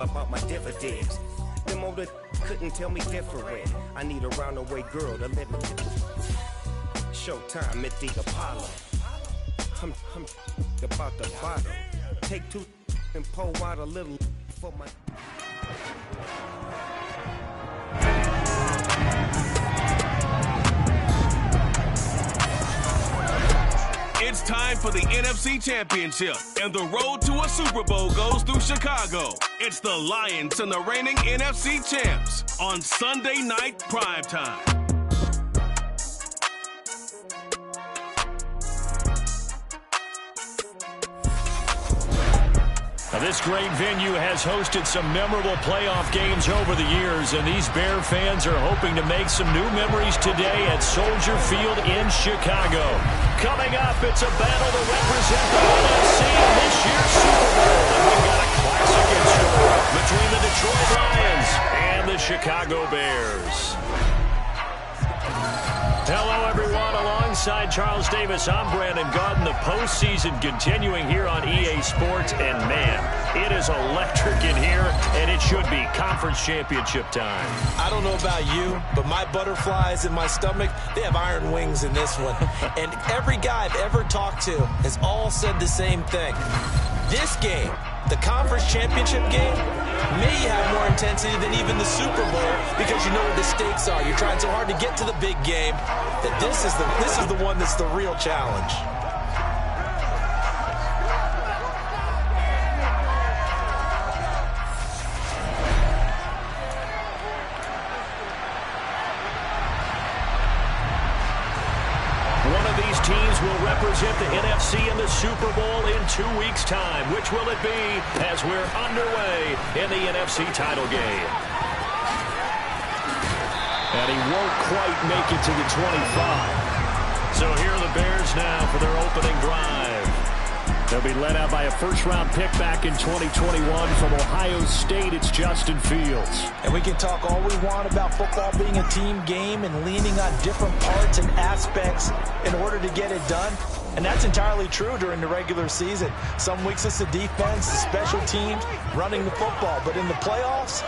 about my dividends. Them older couldn't tell me different. I need a round-away girl to let me. Showtime at the Apollo. I'm about the bottle. Take two and pour out a little for my. It's time for the NFC Championship, and the road to a Super Bowl goes through Chicago. It's the Lions and the reigning NFC champs on Sunday night primetime. Now, this great venue has hosted some memorable playoff games over the years, and these Bear fans are hoping to make some new memories today at Soldier Field in Chicago. Coming up, it's a battle to represent the NFC in this year's Super Bowl, and we've got a classic in store between the Detroit Lions and the Chicago Bears. Hello, everyone. Alongside Charles Davis, I'm Brandon Gaudin. The postseason continuing here on EA Sports, and man, it is electric in here, and it should be conference championship time. I don't know about you, but my butterflies in my stomach, they have iron wings in this one. And every guy I've ever talked to has all said the same thing. This game, the conference championship game, may have more intensity than even the Super Bowl because you know what the stakes are. You're trying so hard to get to the big game that this is the one that's the real challenge. One of these teams will represent the NFC in the Super Bowl in 2 weeks' time. Which will it be as we're underway in the NFC title game? And he won't quite make it to the 25. So here are the Bears now for their opening drive. They'll be led out by a first-round pick back in 2021 from Ohio State. It's Justin Fields. And we can talk all we want about football being a team game and leaning on different parts and aspects in order to get it done. And that's entirely true during the regular season. Some weeks it's the defense, the special teams, running the football. But in the playoffs,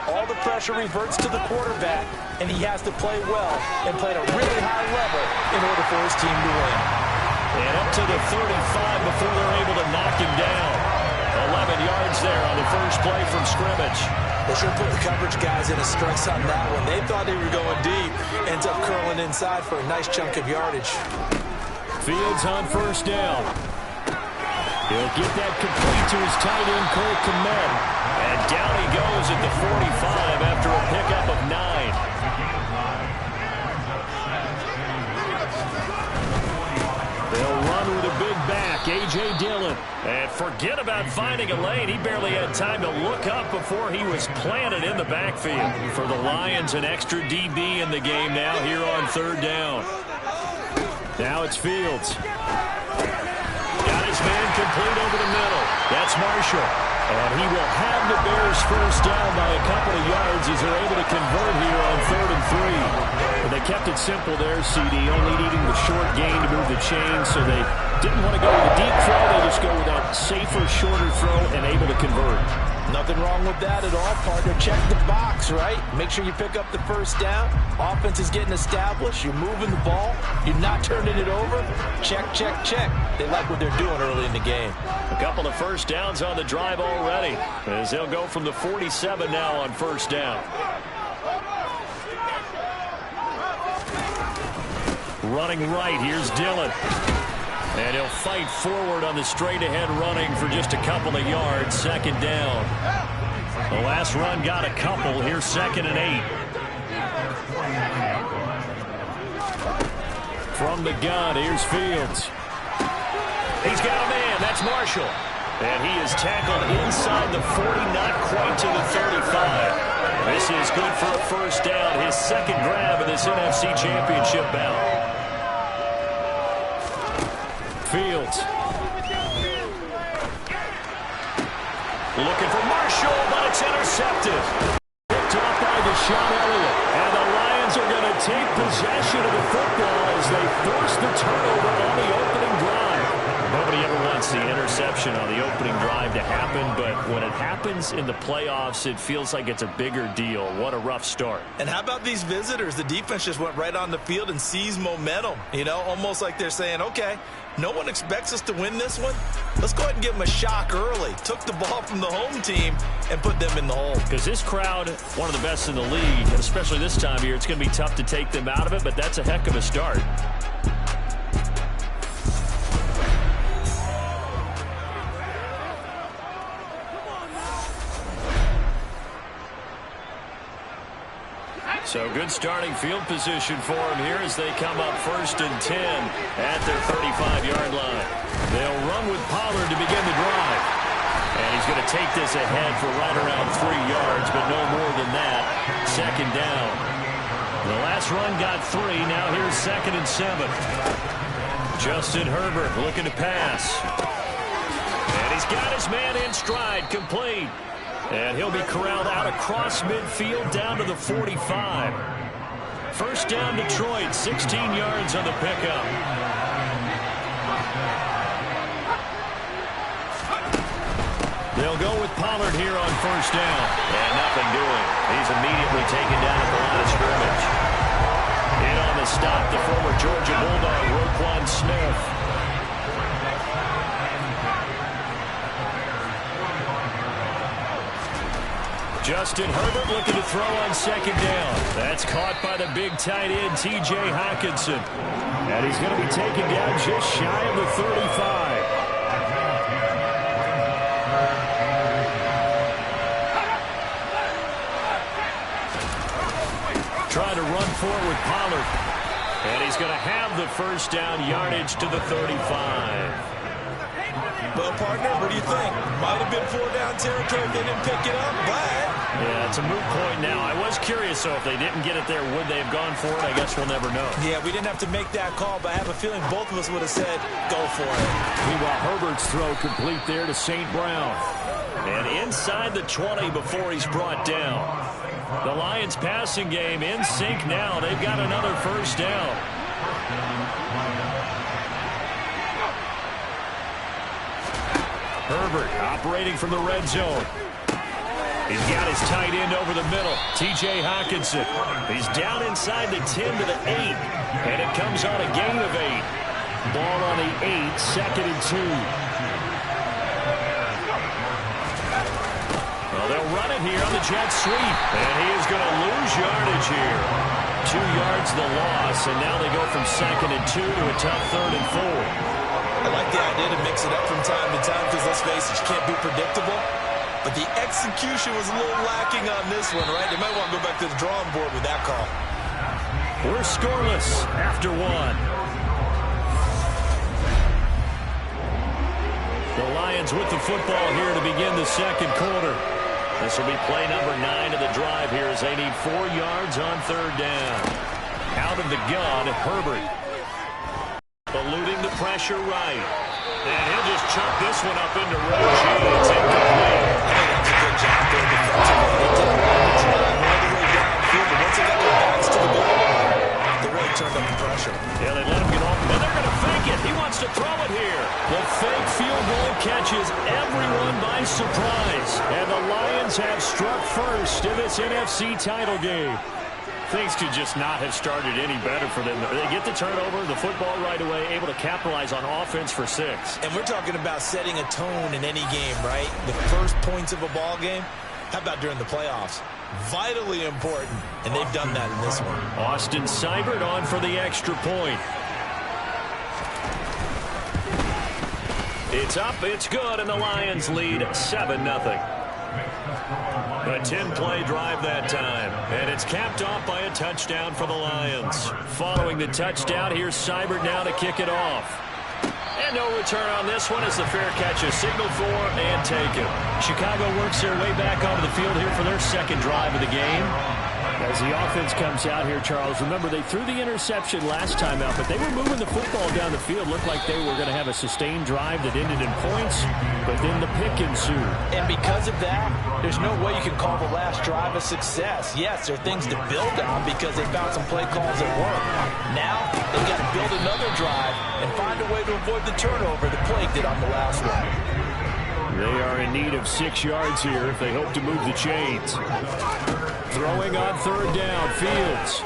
all the pressure reverts to the quarterback, and he has to play well and play at a really high level in order for his team to win. And up to the 35 before they're able to knock him down. 11 yards there on the first play from scrimmage. They should put the coverage guys in a stress on that one. They thought they were going deep. Ends up curling inside for a nice chunk of yardage. Fields on first down. He'll get that complete to his tight end, Cole Kmet. And down he goes at the 45 after a pickup of 9. They'll run with a big back, A.J. Dillon. And forget about finding a lane. He barely had time to look up before he was planted in the backfield. For the Lions, an extra DB in the game now here on third down. Now it's Fields. Got his man complete over the middle. That's Marshall. And he will have the Bears first down by a couple of yards as they're able to convert here on 3rd and 3. But they kept it simple there, CD, only needing the short gain to move the chains, so they didn't want to go with a deep throw. They just go with a safer, shorter throw and able to convert. Nothing wrong with that at all, partner. Check the box, right? Make sure you pick up the first down. Offense is getting established. You're moving the ball. You're not turning it over. Check, check, check. They like what they're doing early in the game. A couple of first downs on the drive already, as they'll go from the 47 now on first down. Running right, here's Dillon. And he'll fight forward on the straight-ahead running for just a couple of yards. Second down. The last run got a couple. Here's 2nd and 8. From the gun, here's Fields. He's got a man. That's Marshall. And he is tackled inside the 40, not quite to the 35. This is good for a first down. His second grab of this NFC Championship bout. Fields. Looking for Marshall, but it's intercepted. Picked off by Deshaun Elliott. And the Lions are going to take possession of the football as they force the turnover on the opening drive. Nobody ever wants the interception interception on the opening drive to happen, but when it happens in the playoffs, it feels like it's a bigger deal. What a rough start. And how about these visitors? The defense just went right on the field and seized momentum. You know, almost like they're saying, okay, no one expects us to win this one. Let's go ahead and give them a shock early. Took the ball from the home team and put them in the hole. Because this crowd, one of the best in the league, and especially this time of year, it's going to be tough to take them out of it, but that's a heck of a start. So good starting field position for them here as they come up 1st and 10 at their 35-yard line. They'll run with Pollard to begin the drive. And he's going to take this ahead for right around 3 yards, but no more than that. 2nd down. The last run got 3. Now here's 2nd and 7. Justin Herbert looking to pass. And he's got his man in stride, complete. And he'll be corralled out across midfield down to the 45. 1st down Detroit, 16 yards on the pickup. They'll go with Pollard here on 1st down. And nothing doing. He's immediately taken down at the line of scrimmage. In on the stop, the former Georgia Bulldog, Roquan Smith. Justin Herbert looking to throw on 2nd down. That's caught by the big tight end, T.J. Hockenson. And he's going to be taken down just shy of the 35. Trying to run forward with Pollard. And he's going to have the 1st down yardage to the 35. Well, partner, what do you think? Might have been 4-down territory if they didn't pick it up, but... Yeah, it's a moot point now. I was curious, so if they didn't get it there, would they have gone for it? I guess we'll never know. Yeah, we didn't have to make that call, but I have a feeling both of us would have said, go for it. Meanwhile, Herbert's throw complete there to St. Brown. And inside the 20 before he's brought down. The Lions passing game in sync now. They've got another 1st down. Herbert operating from the red zone. He's got his tight end over the middle, T.J. Hockenson. He's down inside the 10 to the 8, and it comes on a gain of 8. Ball on the 8, 2nd and 2. Well, they'll run it here on the jet sweep, and he is going to lose yardage here. 2 yards the loss, and now they go from 2nd and 2 to a tough 3rd and 4. I like the idea to mix it up from time to time because, let's face it, you can't be predictable. But the execution was a little lacking on this one, right? They might want to go back to the drawing board with that call. We're scoreless after 1. The Lions with the football here to begin the 2nd quarter. This will be play number 9 of the drive here as they need 4 yards on 3rd down. Out of the gun, Herbert. Eluding the pressure right. And he'll just chuck this one up into range. It's incomplete. I think that's a good job there defensively. They did a good job all the way downfield, but once they got their backs to the goal line, they really turned up the pressure. Yeah, they let him get off. And they're going to fake it. He wants to throw it here. The fake field goal catches everyone by surprise. And the Lions have struck first in this NFC title game. Things could just not have started any better for them. They get the turnover, the football right away, able to capitalize on offense for 6. And we're talking about setting a tone in any game, right? The first points of a ball game. How about during the playoffs? Vitally important, and they've done that in this one. Austin Seibert on for the extra point. It's up, it's good, and the Lions lead 7-0. A 10-play drive that time, and it's capped off by a touchdown for the Lions. Following the touchdown, here's Seibert now to kick it off. And no return on this one as the fair catch is signaled for and taken. Chicago works their way back onto the field here for their 2nd drive of the game. As the offense comes out here, Charles, remember they threw the interception last time out, but they were moving the football down the field. Looked like they were going to have a sustained drive that ended in points, but then the pick ensued. And because of that, there's no way you can call the last drive a success. Yes, there are things to build on because they found some play calls that work. Now, they've got to build another drive and find a way to avoid the turnover the plague did on the last one. They are in need of 6 yards here if they hope to move the chains. Throwing on third down, Fields.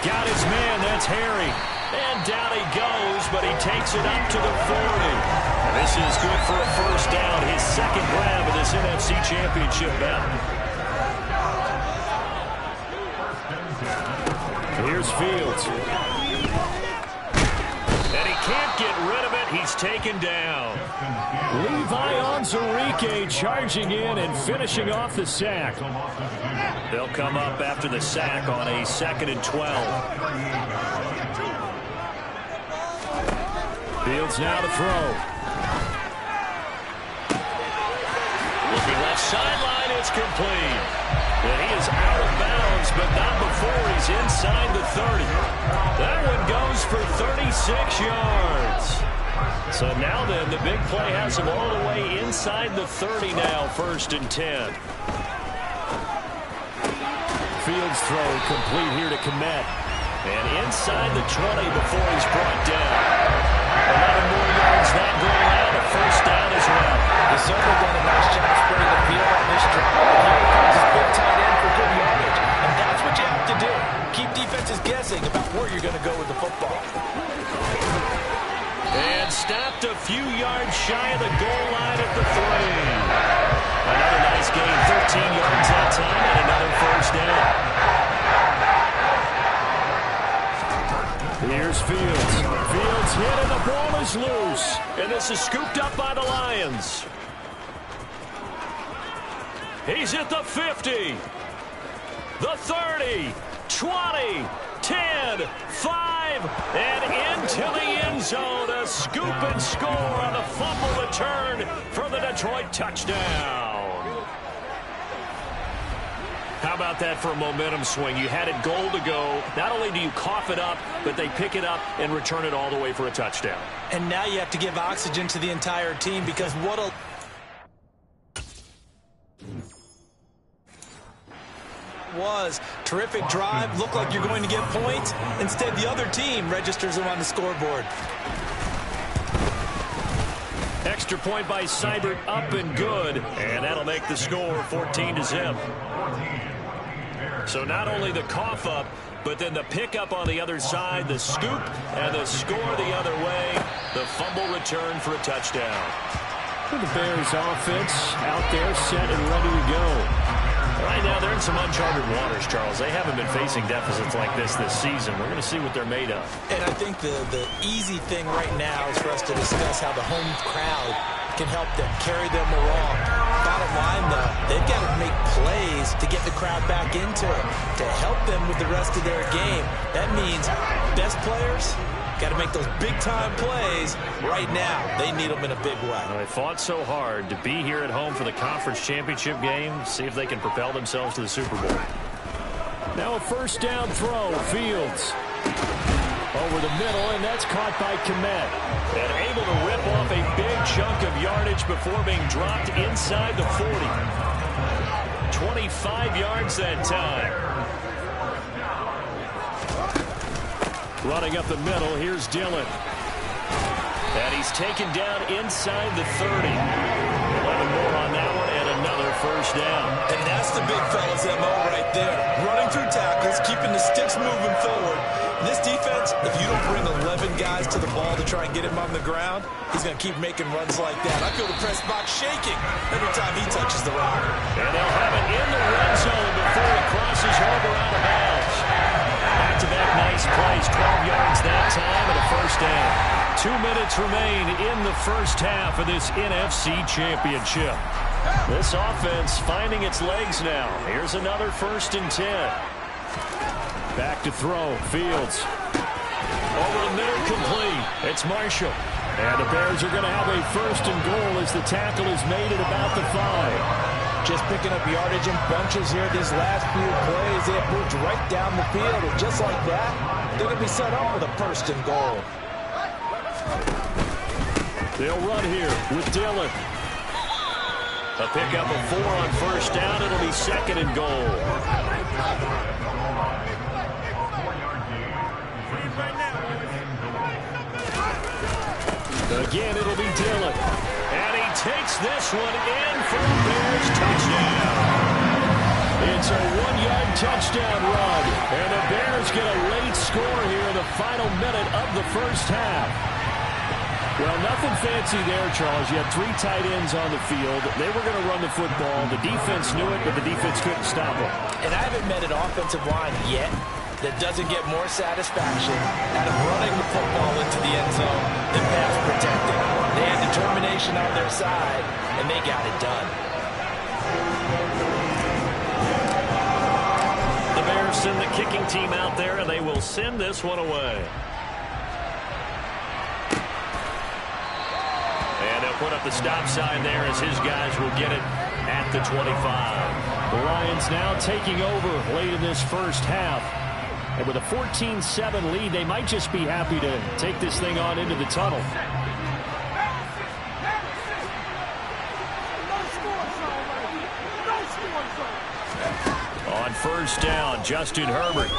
Got his man, that's Harry. And down he goes, but he takes it up to the 40. And this is good for a first down, his second grab of this NFC Championship bout. Here's Fields. And he can't get rid of it. He's taken down. Levi Onwuzurike charging in and finishing off the sack. They'll come up after the sack on a 2nd and 12. Fields now to throw. Looking left sideline, it's complete. And he is out of bounds, but not before he's inside the 30. That one goes for 36 yards. So now then, the big play has him all the way inside the 30 now, 1st and 10. Fields throw complete here to Kmet. And inside the 20 before he's brought down. 11 more yards that go around, a first down as well. He's certainly done a nice job spreading the field on this drive. Here comes his big tight end for good yardage. And that's what you have to do. Keep defenses guessing about where you're going to go with the football. And stopped a few yards shy of the goal line at the 3. Another nice gain, 13 yards that time, and another first down. Here's Fields. Fields hit and the ball is loose. And this is scooped up by the Lions. He's at the 50. The 30. 20. 10. 5. And into the end zone. A scoop and score on the fumble return for the Detroit touchdown. How about that for a momentum swing? You had it goal to go. Not only do you cough it up, but they pick it up and return it all the way for a touchdown. And now you have to give oxygen to the entire team because what a... was terrific drive. Looked like you're going to get points. Instead, the other team registers them on the scoreboard. Extra point by Seibert, up and good. And that'll make the score 14-0. So not only the cough up, but then the pickup on the other side, the scoop, and the score the other way. The fumble return for a touchdown. The Bears offense out there set and ready to go. Right now, they're in some uncharted waters, Charles. They haven't been facing deficits like this season. We're going to see what they're made of. And I think the easy thing right now is for us to discuss how the home crowd can help them, carry them along. Bottom line, though, they've got to make plays to get the crowd back into it, to help them with the rest of their game. That means best players got to make those big-time plays right now. They need them in a big way. Well, they fought so hard to be here at home for the conference championship game. See if they can propel themselves to the Super Bowl. Now a first down throw. Fields over the middle, and that's caught by Kmet. And able to rip off a big chunk of yardage before being dropped inside the 40. 25 yards that time. Running up the middle, here's Dillon. And he's taken down inside the 30. 11 more on that one, and another first down. And that's the big fella's MO right there. Running through tackles, keeping the sticks moving forward. This defense, if you don't bring 11 guys to the ball to try and get him on the ground, he's going to keep making runs like that. I feel the press box shaking every time he touches the rock. And they'll have it in the red zone before he crosses over out of bounds. Back-to-back nice plays, 12 yards that time, and a first down. 2 minutes remain in the first half of this NFC Championship. This offense finding its legs now. Here's another 1st and 10. Back to throw, Fields. Over the middle, complete. It's Marshall. And the Bears are going to have a 1st and goal as the tackle is made at about the 5. Just picking up yardage in bunches here these last few plays. They have moved right down the field, and just like that, they're going to be set up with a 1st and goal. They'll run here with Dillon. A pickup of 4 on 1st down. It'll be 2nd and goal. Again, it'll be Dillon. And he takes this one in for a Bears touchdown. It's a 1-yard touchdown run, and the Bears get a late score here in the final minute of the first half. Well, nothing fancy there, Charles. You had 3 tight ends on the field. They were going to run the football. The defense knew it, but the defense couldn't stop them. And I haven't met an offensive line yet that doesn't get more satisfaction out of running the football into the end zone than pass protecting. They had determination on their side, and they got it done. The Bears send the kicking team out there, and they will send this one away. And they'll put up the stop sign there as his guys will get it at the 25. The Lions now taking over late in this first half. And with a 14-7 lead, they might just be happy to take this thing on into the tunnel. On first down, Justin Herbert.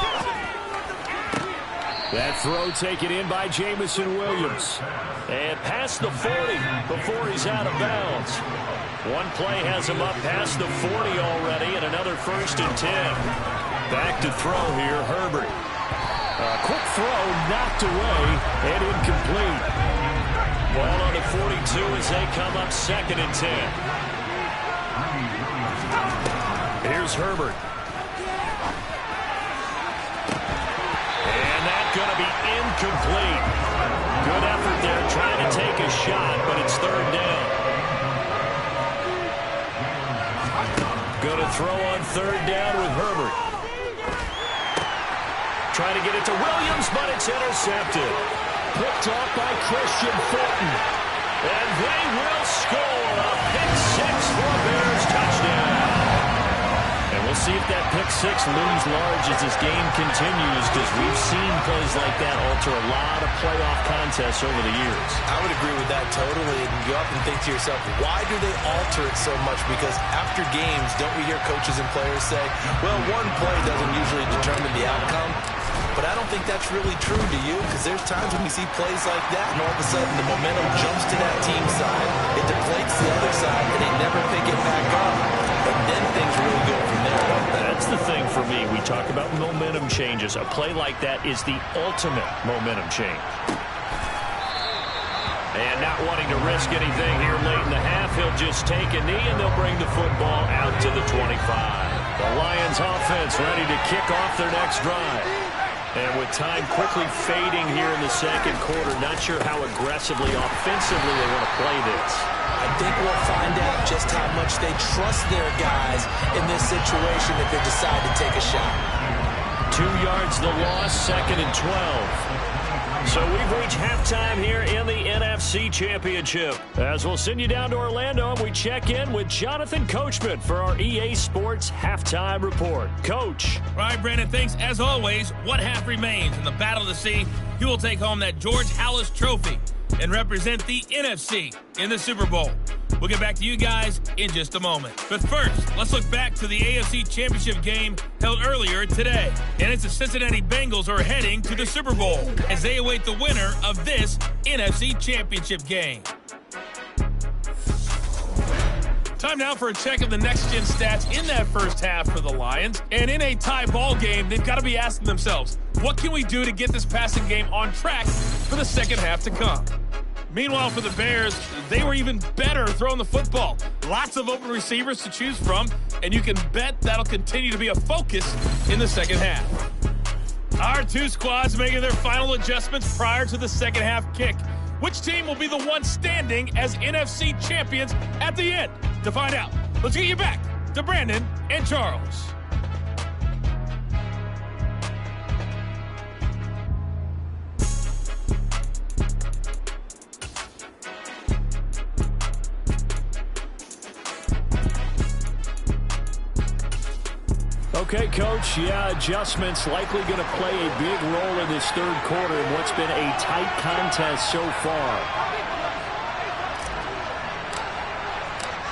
That throw taken in by Jamison Williams. And past the 40 before he's out of bounds. One play has him up past the 40 already, and another 1st and 10. Back to throw here, Herbert. A quick throw knocked away and incomplete. Ball on the 42 as they come up 2nd and 10. Here's Herbert. And that's going to be incomplete. Good effort there trying to take a shot, but it's 3rd down. Going to throw on 3rd down with Herbert. Trying to get it to Williams, but it's intercepted. Picked off by Christian Fulton. And they will score a pick 6 for a Bears touchdown. And we'll see if that pick 6 looms large as this game continues, because we've seen plays like that alter a lot of playoff contests over the years. I would agree with that totally. And you often think to yourself, why do they alter it so much? Because after games, don't we hear coaches and players say, well, one play doesn't usually determine the outcome? But I don't think that's really true, do you? Because there's times when we see plays like that, and all of a sudden the momentum jumps to that team side, it deflates the other side, and they never pick it back up. And then things really go from there, don't they? That's the thing for me. We talk about momentum changes. A play like that is the ultimate momentum change. And not wanting to risk anything here late in the half, he'll just take a knee, and they'll bring the football out to the 25. The Lions offense ready to kick off their next drive. And with time quickly fading here in the 2nd quarter, not sure how aggressively, offensively they want to play this. I think we'll find out just how much they trust their guys in this situation if they decide to take a shot. 2 yards the loss, 2nd and 12. So we've reached halftime here in the NFC Championship. As we'll send you down to Orlando, and we check in with Jonathan Coachman for our EA Sports Halftime Report. Coach. All right, Brandon, thanks. As always, one half remains in the Battle of the Sea. You will take home that George Halas Trophy and represent the NFC in the Super Bowl. We'll get back to you guys in just a moment. But first, let's look back to the AFC Championship game held earlier today. And it's the Cincinnati Bengals who are heading to the Super Bowl as they await the winner of this NFC Championship game. Time now for a check of the next-gen stats in that first half for the Lions. And in a tie ball game, they've got to be asking themselves, what can we do to get this passing game on track for the second half to come? Meanwhile, for the Bears, they were even better throwing the football. Lots of open receivers to choose from, and you can bet that'll continue to be a focus in the second half. Our two squads making their final adjustments prior to the second half kick. Which team will be the one standing as NFC champions at the end? To find out, let's get you back to Brandon and Charles. Okay, Coach, adjustments likely going to play a big role in this 3rd quarter in what's been a tight contest so far.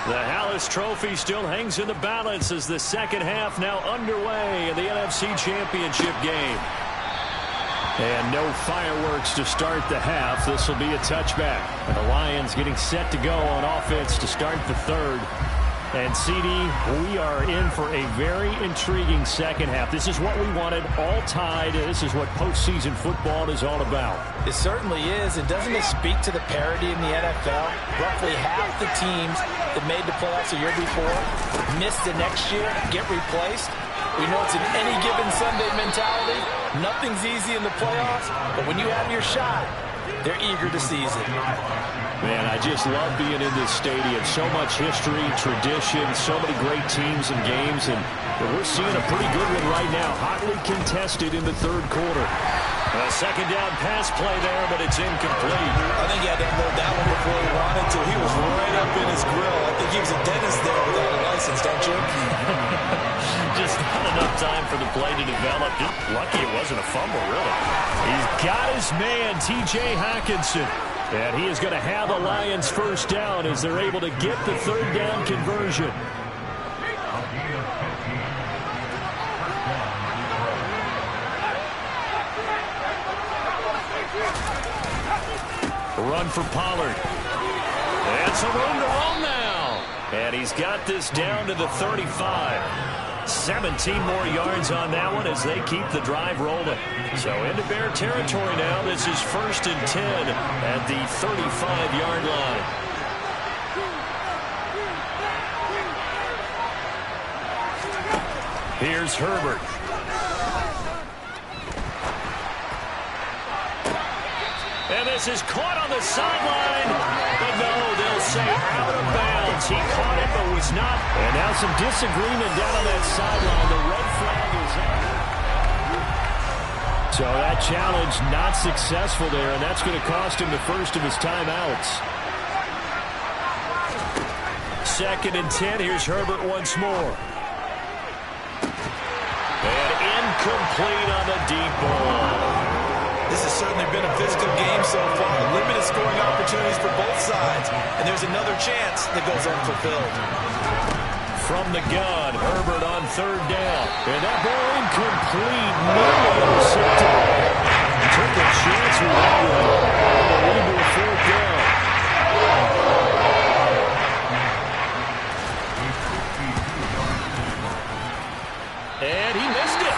The Halas Trophy still hangs in the balance as the second half now underway in the NFC Championship game. And no fireworks to start the half. This will be a touchback. And the Lions getting set to go on offense to start the third. And, CD, we are in for a very intriguing second half. This is what we wanted, all tied. This is what postseason football is all about. It certainly is. And doesn't it speak to the parity in the NFL? Roughly half the teams that made the playoffs the year before miss the next year, get replaced. We know it's an any given Sunday mentality. Nothing's easy in the playoffs, but when you have your shot, they're eager to seize it. Man, I just love being in this stadium. So much history, tradition, so many great teams and games, and we're seeing a pretty good one right now. Hotly contested in the third quarter. A second down pass play there, but it's incomplete. I think he had to unload that one before he wanted to. He was right up in his grill. I think he was a dentist there without a license, don't you? Just not enough time for the play to develop. Just lucky it wasn't a fumble, really. He's got his man, T.J. Hockenson. And he is going to have the Lions first down as they're able to get the third down conversion. Run for Pollard. And some room to roll now. And he's got this down to the 35. 17 more yards on that one as they keep the drive rolling. So into Bear territory now. This is 1st and 10 at the 35-yard line. Here's Herbert. And this is caught on the sideline. But no, they'll say out of bounds. He caught it but was not. And now some disagreement down on that sideline. The red flag is out. So that challenge not successful there, and that's going to cost him the first of his timeouts. 2nd and 10. Here's Herbert once more. And incomplete on the deep ball. This has certainly been a physical game so far. Limited scoring opportunities for both sides. And there's another chance that goes unfulfilled. From the gun, Herbert on 3rd down. And that ball incomplete. Nearly intercepted. Took a chance with that one. Lead to a 4th down. And he missed it.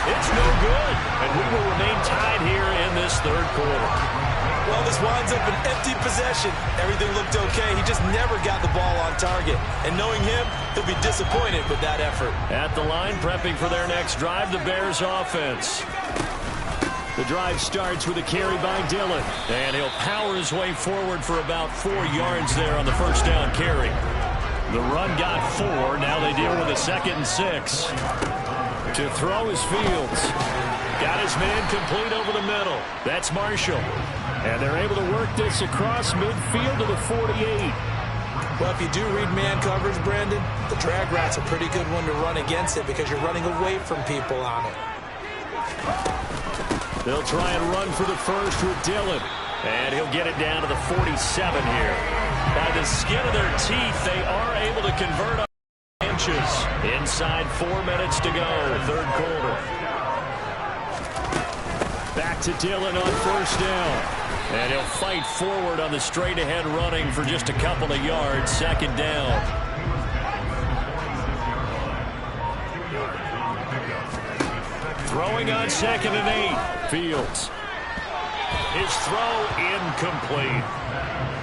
It's no good. And we will remain tied here in this third quarter. Well, this winds up an empty possession. Everything looked okay. He just never got the ball on target. And knowing him, he'll be disappointed with that effort. At the line, prepping for their next drive, the Bears offense. The drive starts with a carry by Dillon. And he'll power his way forward for about 4 yards there on the first down carry. The run got 4. Now they deal with a 2nd and 6. To throw is Fields. Got his man complete over the middle. That's Marshall. And they're able to work this across midfield to the 48. Well, if you do read man coverage, Brandon, the drag route's a pretty good one to run against it because you're running away from people on it. They'll try and run for the first with Dillon. And he'll get it down to the 47 here. By the skin of their teeth, they are able to convert on inches. Inside 4 minutes to go, third quarter. Back to Dillon on first down. And he'll fight forward on the straight-ahead running for just a couple of yards, 2nd down. Throwing on 2nd and 8. Fields. His throw incomplete.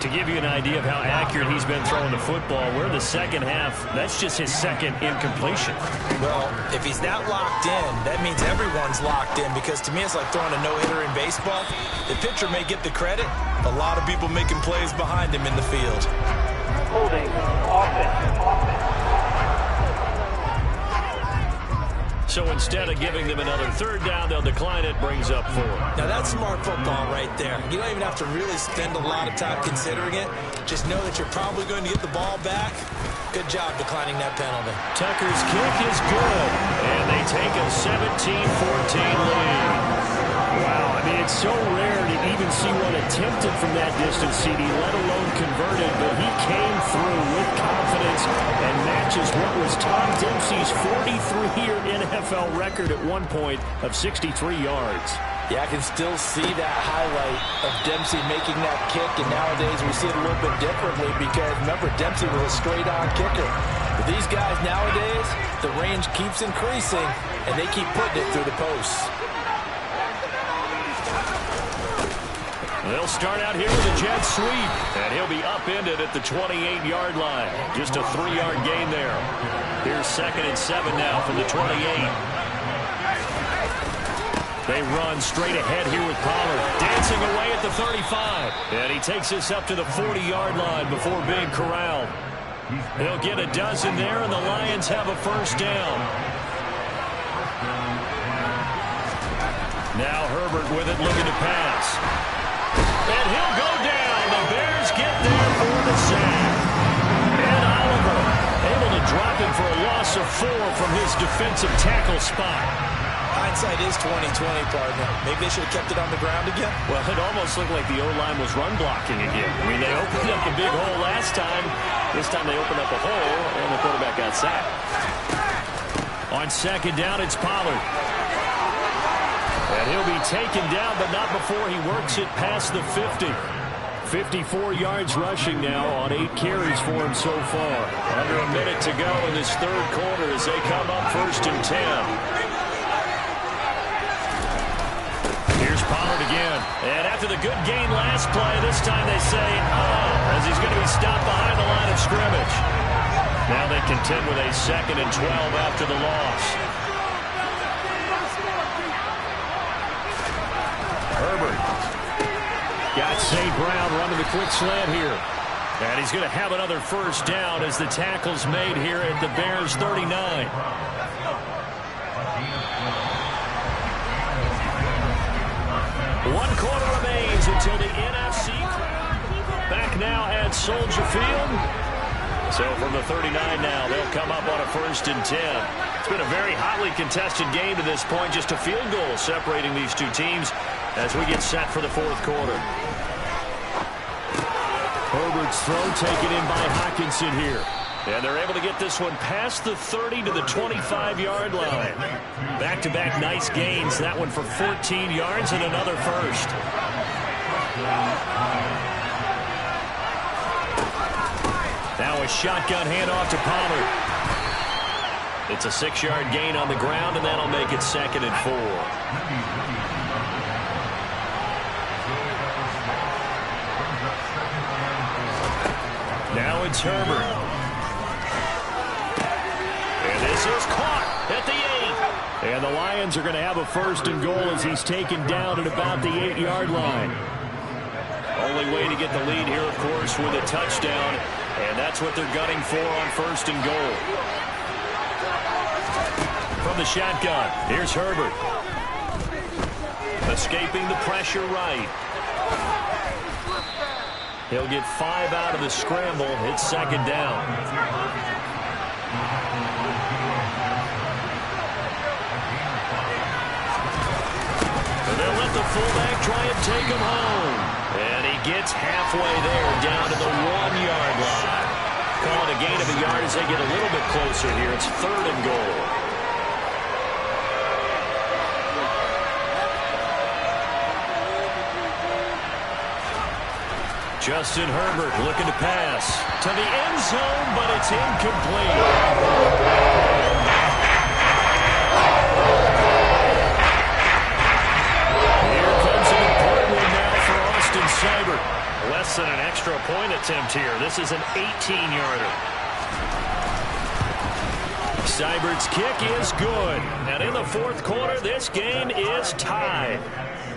To give you an idea of how accurate he's been throwing the football, we're in the second half. That's just his 2nd incompletion. Well, if he's not locked in, that means everyone's locked in because to me it's like throwing a no-hitter in baseball. The pitcher may get the credit. A lot of people making plays behind him in the field. Holding. Offense. So instead of giving them another 3rd down, they'll decline it, brings up 4. Now that's smart football right there. You don't even have to really spend a lot of time considering it. Just know that you're probably going to get the ball back. Good job declining that penalty. Tucker's kick is good, and they take a 17-14 lead. Wow, I mean, it's so rare to even see one attempted from that distance, CD, let alone converted, but he came through with confidence and matches what was Tom Dempsey's 43-year NFL record at one point of 63 yards. Yeah, I can still see that highlight of Dempsey making that kick, and nowadays we see it a little bit differently because, remember, Dempsey was a straight-on kicker. But these guys nowadays, the range keeps increasing, and they keep putting it through the posts. They'll start out here with a jet sweep, and he'll be upended at the 28-yard line. Just a 3-yard gain there. Here's 2nd and 7 now from the 28. They run straight ahead here with Pollard, dancing away at the 35. And he takes us up to the 40-yard line before being corralled. He'll get a dozen there, and the Lions have a first down. Now Herbert with it, looking to pass. And he'll go down. The Bears get there for the sack. And Oliver able to drop him for a loss of 4 from his defensive tackle spot. Hindsight is 20/20, partner. Maybe they should have kept it on the ground again. Well, it almost looked like the O-line was run blocking again. I mean, they opened up a big hole last time. This time they opened up a hole, and the quarterback got sacked. On 2nd down, it's Pollard. And he'll be taken down, but not before he works it past the 50. 54 yards rushing now on 8 carries for him so far. Under a minute to go in this 3rd quarter as they come up 1st and 10. Here's Pollard again. And after the good gain last play, this time they say, as he's going to be stopped behind the line of scrimmage. Now they contend with a 2nd and 12 after the loss. Herbert. Got St. Brown running the quick slant here. And he's going to have another first down as the tackle's made here at the Bears' 39. 1 quarter remains until the NFC crowd. Back now at Soldier Field. So from the 39 now, they'll come up on a 1st and 10. It's been a very hotly contested game to this point. Just a field goal separating these two teams as we get set for the 4th quarter. Herbert's throw taken in by Hockenson here. And they're able to get this one past the 30 to the 25-yard line. Back-to-back nice gains. That one for 14 yards and another first. Now a shotgun handoff to Pollard. It's a 6-yard gain on the ground, and that'll make it 2nd and 4. Now it's Herbert. And this is caught at the 8. And the Lions are going to have a 1st and goal as he's taken down at about the 8-yard line. Only way to get the lead here, of course, with a touchdown. And that's what they're gunning for on 1st and goal. From the shotgun, here's Herbert. Escaping the pressure right. He'll get 5 out of the scramble. It's 2nd down. And they'll let the fullback try and take him home. And he gets halfway there, down to the 1-yard line. Call it a gain of a yard as they get a little bit closer here. It's 3rd and goal. Justin Herbert looking to pass to the end zone, but it's incomplete. Here comes an important one now for Austin Seibert. Less than an extra point attempt here. This is an 18-yarder. Seibert's kick is good. And in the 4th quarter, this game is tied.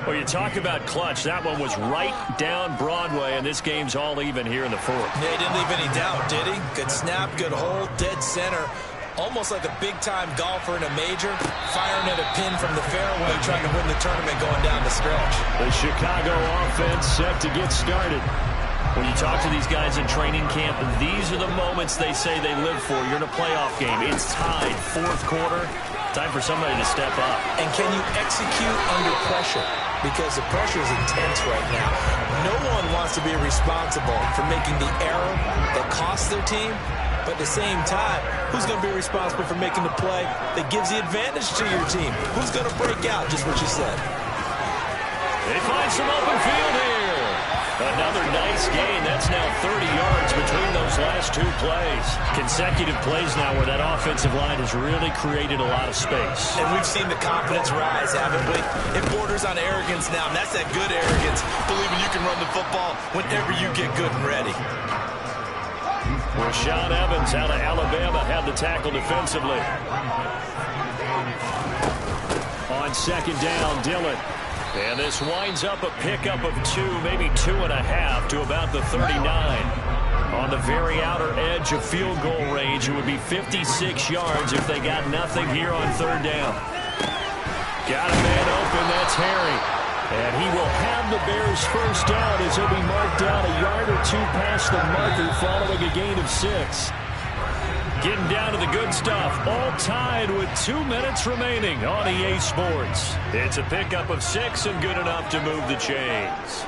Well, you talk about clutch. That one was right down Broadway, and this game's all even here in the 4th. Yeah, he didn't leave any doubt, did he? Good snap, good hold, dead center. Almost like a big-time golfer in a major, firing at a pin from the fairway, trying to win the tournament going down the stretch. The Chicago offense set to get started. When you talk to these guys in training camp, these are the moments they say they live for. You're in a playoff game. It's tied, 4th quarter. Time for somebody to step up. And can you execute under pressure? Because the pressure is intense right now. No one wants to be responsible for making the error that costs their team. But at the same time, who's going to be responsible for making the play that gives the advantage to your team? Who's going to break out, just what you said? They find some open field here. Another nice gain. That's now 30 yards between those last two plays. Consecutive plays now where that offensive line has really created a lot of space. And we've seen the confidence rise, haven't we? It borders on arrogance now, and that's that good arrogance, believing you can run the football whenever you get good and ready. Rashaan Evans out of Alabama had the tackle defensively. On second down, Dillon. And this winds up a pickup of 2, maybe 2.5 to about the 39. On the very outer edge of field goal range, it would be 56 yards if they got nothing here on third down. Got a man open, that's Harry. And he will have the Bears first down as he'll be marked down a yard or 2 past the marker following a gain of 6. Getting down to the good stuff, all tied with 2 minutes remaining on EA Sports. It's a pickup of 6 and good enough to move the chains.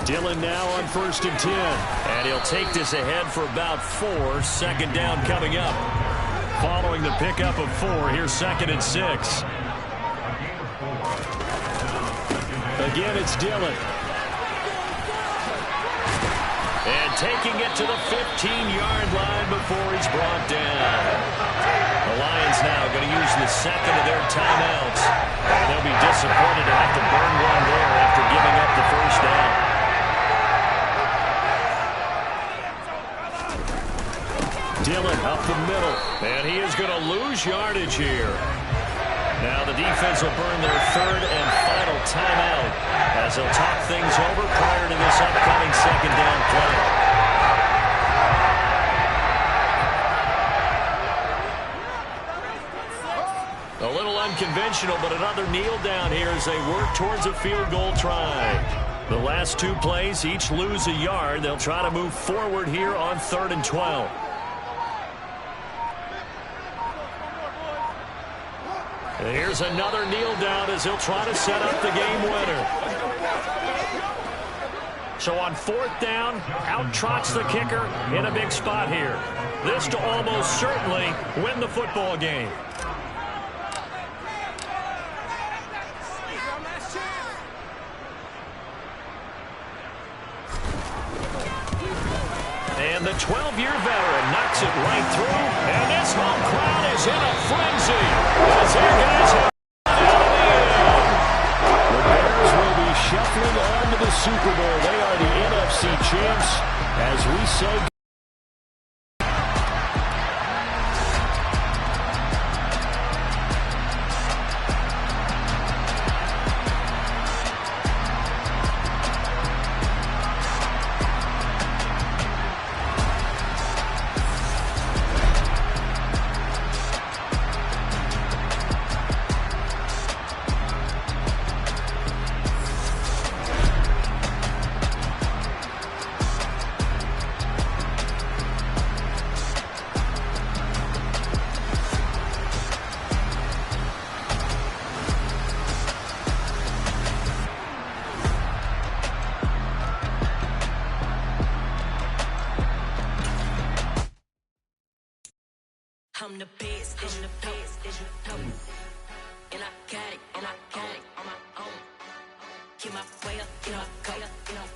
Dillon now on 1st and 10. And he'll take this ahead for about 4. Second down coming up. Following the pickup of 4, here's 2nd and 6. Again, it's Dillon. And taking it to the 15-yard line before he's brought down. The Lions now going to use the second of their timeouts. And they'll be disappointed to have to burn one there after giving up the first down. Dillon up the middle. And he is going to lose yardage here. Now the defense will burn their 3rd and final timeout as they'll talk things over prior to this upcoming second down play. A little unconventional, but another kneel down here as they work towards a field goal try. The last 2 plays each lose a yard. They'll try to move forward here on 3rd and 12. And here's another kneel down as he'll try to set up the game winner. So on 4th down, out trots the kicker in a big spot here. This to almost certainly win the football game. And the 12-year veteran knocks it right through. And this home crowd is in a frenzy. As their guys have out of the end. The Bears will be shuffling on to the Super Bowl. They are the NFC champs as we say. I'm the best, and I got it, on my own. Get my way up, get my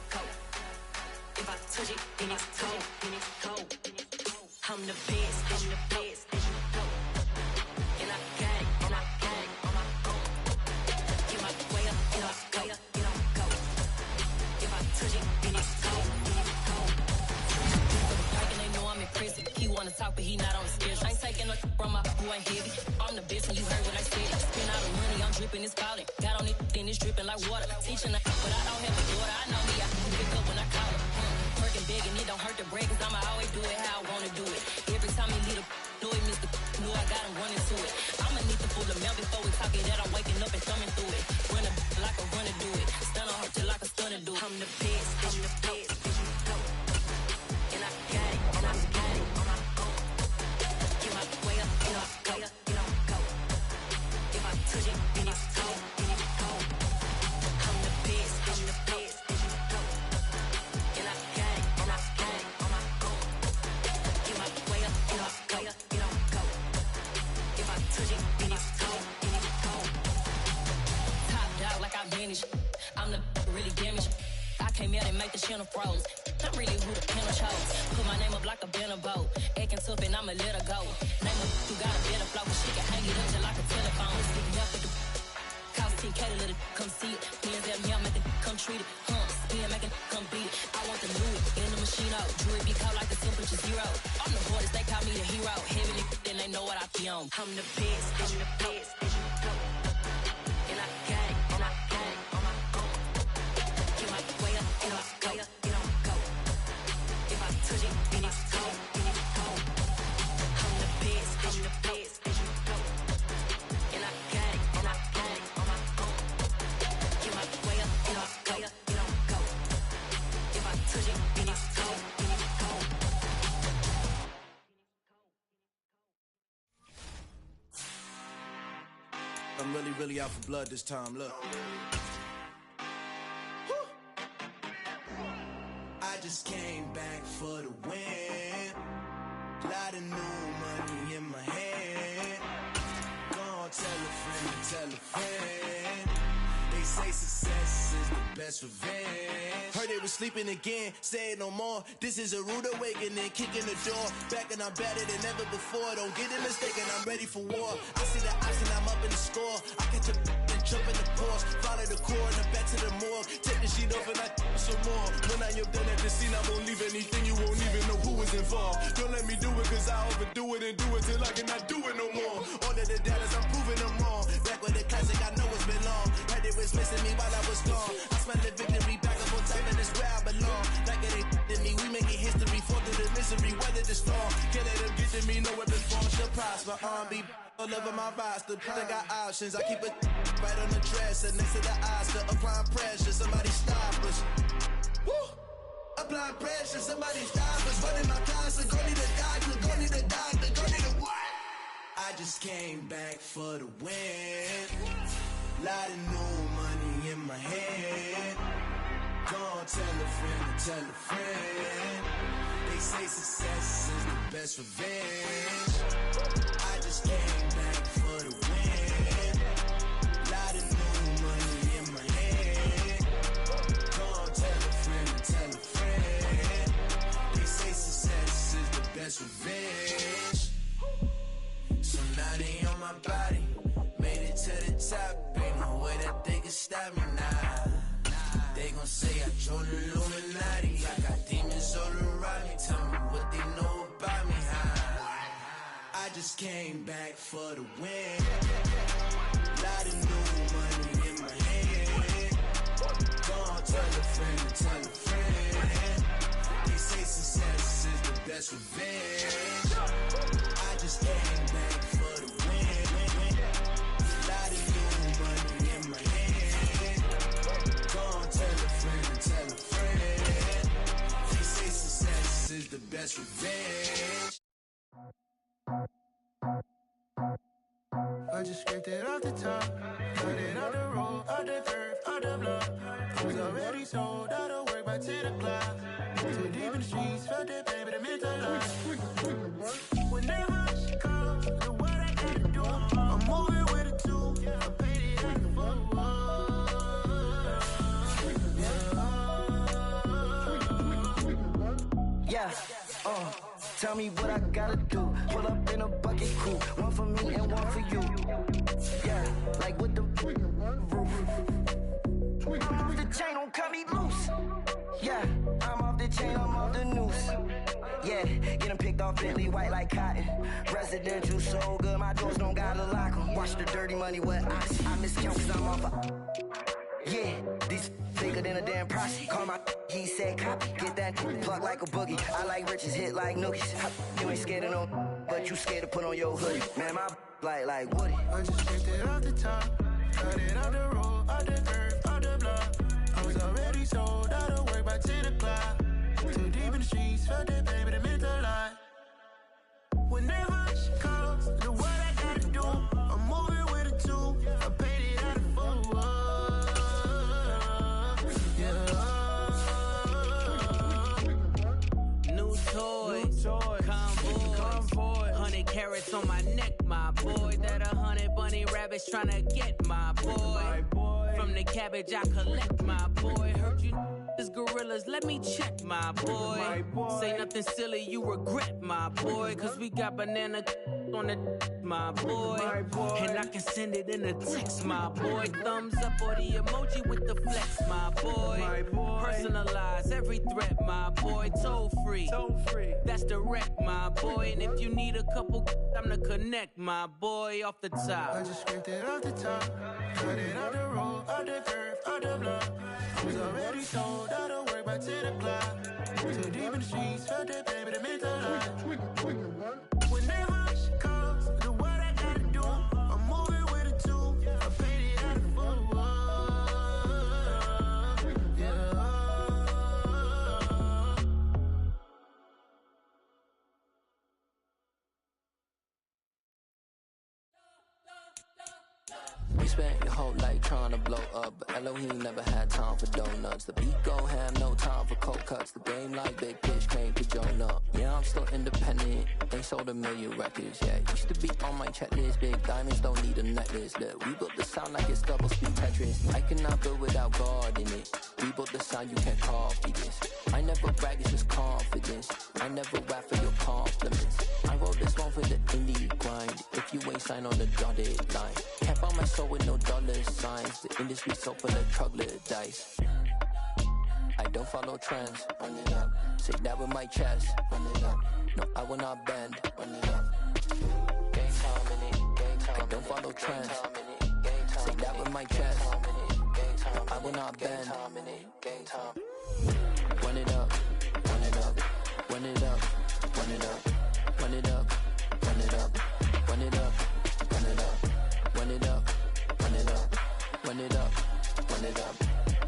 go. If I touch it, then it's cold. I'm the best, and I got it, on my own. Get my way up, get my go. If I touch it, then it's cold. They know I'm in prison. He wanna talk, but he not on the schedule. I ain't taking no from my boy heavy. I'm the best, and you heard what I said. Spend all the money, I'm dripping, it's falling. Got on it, then it's dripping like water. Teaching, but I don't have a daughter. I know me, I can pick up when I call her. Working big, and it don't hurt to break, cause I'ma always do it how I wanna do it. Every time he lead a know it, Mr. Know I got him running to it. I'ma need to pull the mail before we talk it, that I'm waking up and thumbing through it. Run a like a runner do it. Stun on her till like a stunner do it. I'm the best, and I got it, on my own. Get my way up, get my go. If I touch it, then it's cold. I'm the best, and I got it, on my own. Get my way up, get my go. If I touch it, then it's cold. Top dog like I've been Spanish. I'm the really damaged. I came out and make the channel froze. I'm really who the panel chose. Put my name up like a banner boat. Acting tough and I'ma let her go. Name her who got a better flow. She can hang it up just like a telephone. Stick me up with the cost 10K to let it come see it. Hands out here, make it come treat it. Spin, make it come beat it. I want the new in the machine out. Jewelry be cold like the temperature 0. I'm the hardest, they call me the hero. Heaven then they know what I be on. I'm the best, I'm the best, as you go. And I got it, and I got it on my own. Get my way up, and I go, it don't go. If I touch it, then it's cold, then it's cold. I'm the best, as you go. And I got it, and I got it on my own. Get my way up, and I go, it don't go. If I touch it, then it's cold, then it's cold. I'm really out for blood this time, look. I just came back for the win. Lot of new money in my hand. Gonna tell a friend. They say success is the best revenge. Heard they was sleeping again, say it no more. This is a rude awakening, kicking the door. Back and I'm better than ever before. Don't get it mistaken, I'm ready for war. I see the option, I'm up in the score. I catch a and jump in the course. Follow the core and the back to the morgue. Take the sheet off and I some more. When I am done at the scene, I won't leave anything. You won't even know who was involved. Don't let me do it, cause I overdo it and do it till I cannot do it no more. All of the doubters, I'm proving them wrong. Back with the classic, I know it's been long. Heard they was missing me while I was gone. I smell the victory back up on top, and it's where I belong. Like it ain't to me, we making history. Fall through the misery, weather the storm. Can't let them get to me, no weapon form shall prosper. R&B all over my roster. I got options, I keep it right on the dresser. Next to the Oscar, applying pressure. Somebody stop us. Woo! Applying pressure, somebody stop us. Running my closet, go need a doctor, go need a doctor, go need a what? I just came back for the win. Lot of new money in my hand. Gonna tell a friend. They say success is the best revenge. I just came back for the win. Lot of new money in my hand. Gonna tell a friend. They say success is the best revenge. So now they on my body. Made it to the top. Ain't no way that they can stop me now. They gon' say I joined the Illuminati. I got demons all around me. Tell me what they know about me, huh? I just came back for the win. Lot of new money in my hand. Gonna tell a friend. They say success is the best revenge. I just came back for the win. Lot of new money in my hand. Gonna tell a friend. They say success is the best revenge. I just scraped it off the top, cut it off the road, off the curve, off the block. I was already sold out of work by 10 o'clock. Too deep in the streets, felt that pain, but it meant a lot. Whenever she calls, the what I gotta do, I'm moving with a two. I paid it at the Yeah, tell me what I gotta do. Pull up in a bucket crew, one for me and one for you. Yeah, like with the roof. I'm off the chain, don't cut me loose. Yeah, I'm off the chain, I'm off the noose. Yeah, getting picked off Bentley white like cotton. Residential so good, my doors don't gotta lock 'em. Watch the dirty money with ox. I miscount cause I'm off a... Yeah, these bigger than a damn proxy. Call my he said copy. Get that plug like a boogie. I like riches, hit like nookies. You ain't scared of no, but you scared to put on your hoodie. Man, my like Woody. I just scraped it off the top, cut it off the road, off the curve, off the block. I was already sold out of work by 10 o'clock. Too deep in the streets, felt that pain, but it meant a lot. Whenever she calls, the what I gotta do, I'm moving with a two. I paid it out of full. New toy, convoy, 100 carats on my neck, my boy. That 100 bunny rabbits tryna get my boy. From the cabbage, I collect, my boy. Heard you is gorillas, let me check, my boy. Say nothing silly, you regret, my boy. Cause we got banana on the my boy. And I can send it in a text, my boy. Thumbs up or the emoji with the flex, my boy. Personalize every threat, my boy. Toll free. That's direct, my boy. And if you need a couple, I'm the connect, my boy, off the top. I just scraped it off the top, cut it off the road, off the curve, off the block. I was already told I don't work by 10 o'clock. Too deep in the streets, felt that baby, the mental lie. When that rush comes, do what I gotta do. I'm moving with a two, I paid it out of full. Yeah. We spent your whole life trying to blow up, but Elohim never had time for donuts. The beat go ham, no time for cold cuts. The game like Big Fish came to join up. Yeah, I'm still independent, ain't sold a million records. Yeah, used to be on my checklist. Big diamonds don't need a necklace. Look, we built the sound like it's double speed Tetris. I cannot build without God in it. We built the sound, you can't copy this. I never brag, it's just confidence. I never rap for your compliments. I wrote this one for the indie grind. If you ain't signed on the dotted line, can't buy my soul with no dollar signs. The industry so full of troglodytes. I don't follow trends. Run it up. Say that with my chest. Run it up. No, I will not bend. Run it up. Game time in it. Game time. I don't follow trends. Say that with my chest. No, I will not bend. Game time. Run it up. Run it up. Run it up. Run it up. Run it up. Run it up. Run it up. Run it up. Run it up. Run it up. Run it up. Run it up.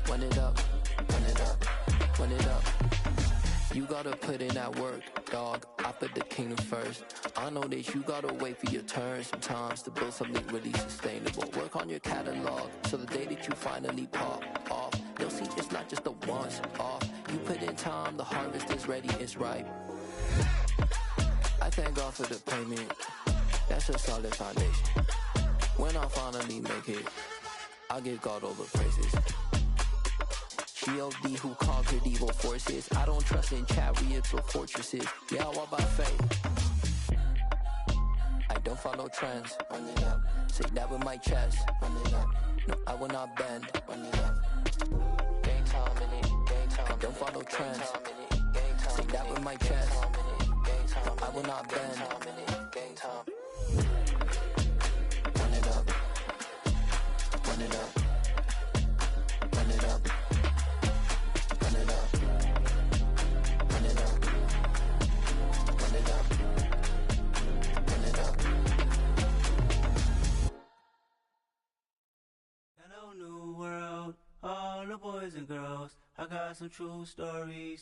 Run it up. Run it up. Run it up. You gotta put in that work, dog. I put the kingdom first. I know that you gotta wait for your turn sometimes to build something really sustainable. Work on your catalog so the day that you finally pop off, they'll see it's not just a once off. You put in time, the harvest is ready, it's ripe. I thank God for the payment. That's a solid foundation. When I finally make it, I'll give God all the praises. G.O.D. who conquered evil forces. I don't trust in chariots or fortresses. Yeah, I walk by faith. I don't follow trends. Run it up. Say that with my chest. Run it up. No, I will not bend. Run it up. Game time in it. Game time. I don't follow trends. Say that with my chest. No, I will not bend. Game time. Run it up. Run it up. Run it up. Run it up. Run it up. Run it up. Run it up. Hello, new world, all the boys and girls. I got some true stories